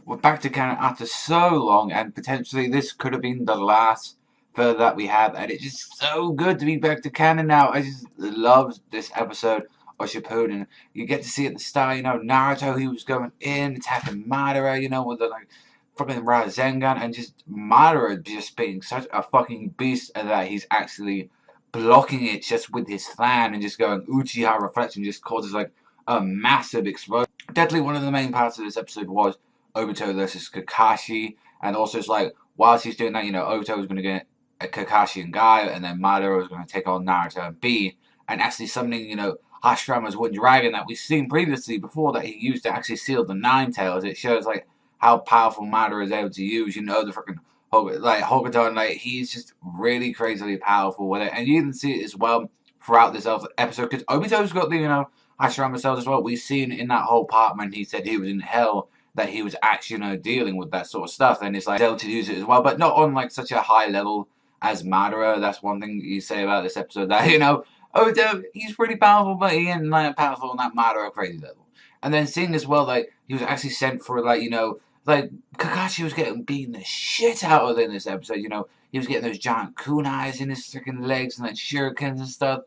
we're back to canon after so long, and potentially this could have been the last filler that we have, and it's just so good to be back to canon now. I just love this episode of Shippuden. You get to see at the start, Naruto, he was going in, attacking Madara, with the, fucking Rasengan, and just Madara just being such a fucking beast that he's actually blocking it just with his fan and just going Uchiha Reflection just causes, a massive explosion. Definitely one of the main parts of this episode was Obito versus Kakashi, and also it's whilst he's doing that, Obito was going to get Kakashi and Guy, and then Madara was going to take on Naruto and B, and actually summoning, Hashirama's Wood Dragon that we've seen previously before that he used to actually seal the Nine Tails. It shows, how powerful Madara is able to use, the freaking Hokuton, he's just really crazily powerful with it, and you can see it as well throughout this episode, because Obito's got the, Hashirama cells as well. We've seen in that whole part when he said he was in hell that he was actually, dealing with that sort of stuff, and it's able to use it as well, but not on such a high level as Madara. That's one thing you say about this episode, that Obito, he's pretty powerful, but he ain't powerful on that Madara crazy level. And then seeing as well, he was actually sent for Kakashi was getting beaten the shit out of in this episode. He was getting those giant kunais in his freaking legs and shurikens and stuff.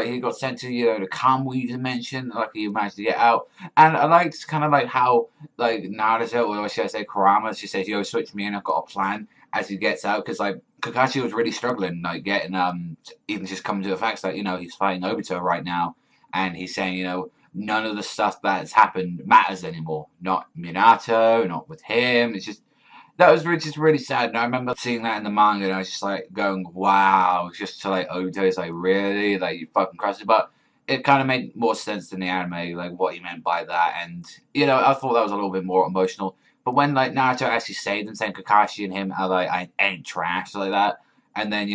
He got sent to, the Kamui dimension, he managed to get out. And I liked kind of how, Naruto, or should I say Kurama, she says, yo, switch me in, I've got a plan, as he gets out, because, Kakashi was really struggling, getting, even just coming to the facts that, he's fighting Obito right now, and he's saying, none of the stuff that has happened matters anymore. Not Minato, not with him, it's just, that was just really sad, and I remember seeing that in the manga, and I was just going, wow, just to Obito, it's really, you fucking crushed it, but it kind of made more sense than the anime, what he meant by that, and, I thought that was a little bit more emotional, but when, Naruto actually saved him, saying Kakashi and him are, I ain't trash, that, and then,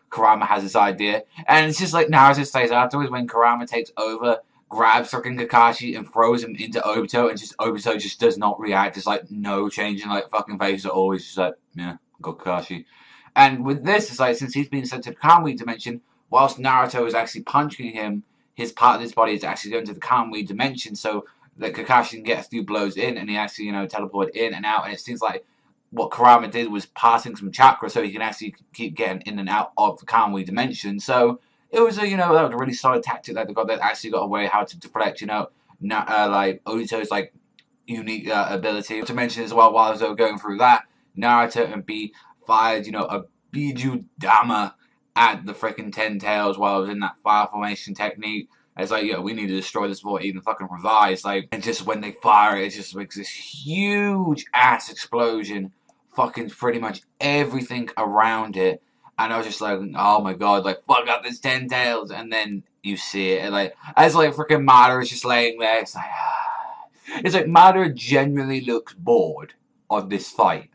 Kurama has this idea, and it's just Naruto stays afterwards when Kurama takes over, grabs fucking Kakashi and throws him into Obito, and just Obito just does not react. It's no change in fucking face at all. He's just yeah, got Kakashi. And with this, it's since he's been sent to the Kamui dimension, whilst Naruto is actually punching him, his part of his body is actually going to the Kamui dimension, so that Kakashi can get a few blows in, and he actually teleport in and out. And it seems like what Kurama did was passing some chakra, so he can actually keep getting in and out of the Kamui dimension. So it was that was a really solid tactic that they got, that actually got a way how to deflect, Obito's unique ability. To mention as well, while they were going through that, Naruto and B fired, a Biju Dama at the freaking Ten Tails while I was in that fire formation technique. It's we need to destroy this before it even fucking revives. And just when they fire it, it just makes this huge ass explosion, fucking pretty much everything around it. And I was just oh my god, fuck up this Ten Tails, and then you see it, and as freaking Madara is just laying there, it's it's Madara genuinely looks bored of this fight.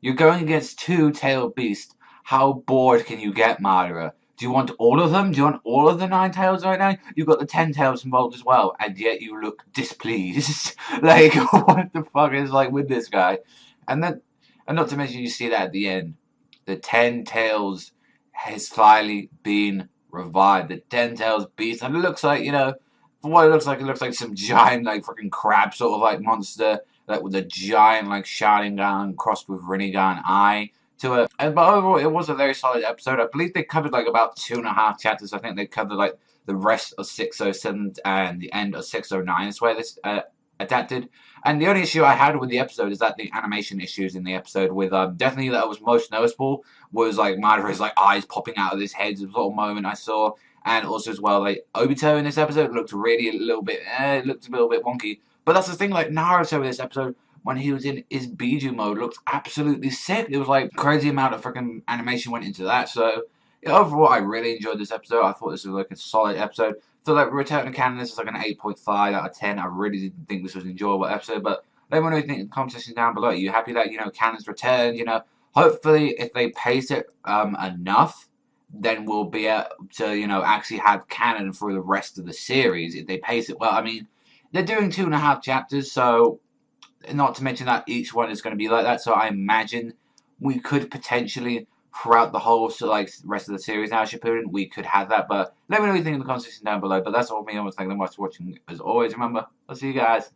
You're going against two-tailed beasts. How bored can you get, Madara? Do you want all of them? Do you want all of the Nine Tails right now? You've got the Ten Tails involved as well, and yet you look displeased. What the fuck is with this guy? And not to mention you see that at the end. The Ten Tails has finally been revived. The Ten Tails beast, and it looks for what it looks like some giant, freaking crab sort of monster, with a giant, Sharingan crossed with Rinnegan eye to it. But overall, it was a very solid episode. I believe they covered, about 2.5 chapters. I think they covered, the rest of 607 and the end of 609 is where this, adapted. And the only issue I had with the episode is that the animation issues in the episode with definitely that was most noticeable was Madara's eyes popping out of his head, sort of moment I saw, and also as well Obito in this episode looked really a little bit wonky. But that's the thing, Naruto in this episode when he was in his Biju mode looked absolutely sick. It was crazy amount of freaking animation went into that. So overall, I really enjoyed this episode. I thought this was a solid episode. So Return to Canon, this is an 8.5 out of 10. I really didn't think this was an enjoyable episode, but let me know what you think in the comment section down below. Are you happy that, Canon's returned? Hopefully if they pace it enough, then we'll be able to, actually have Canon for the rest of the series. If they pace it well, I mean, they're doing 2.5 chapters, so not to mention that each one is going to be like that, so I imagine we could potentially throughout the whole rest of the series now, Shippuden, we could have that, but let me know what you think in the comment section down below. But that's all me. I was thanking you much for watching. As always, remember, I'll see you guys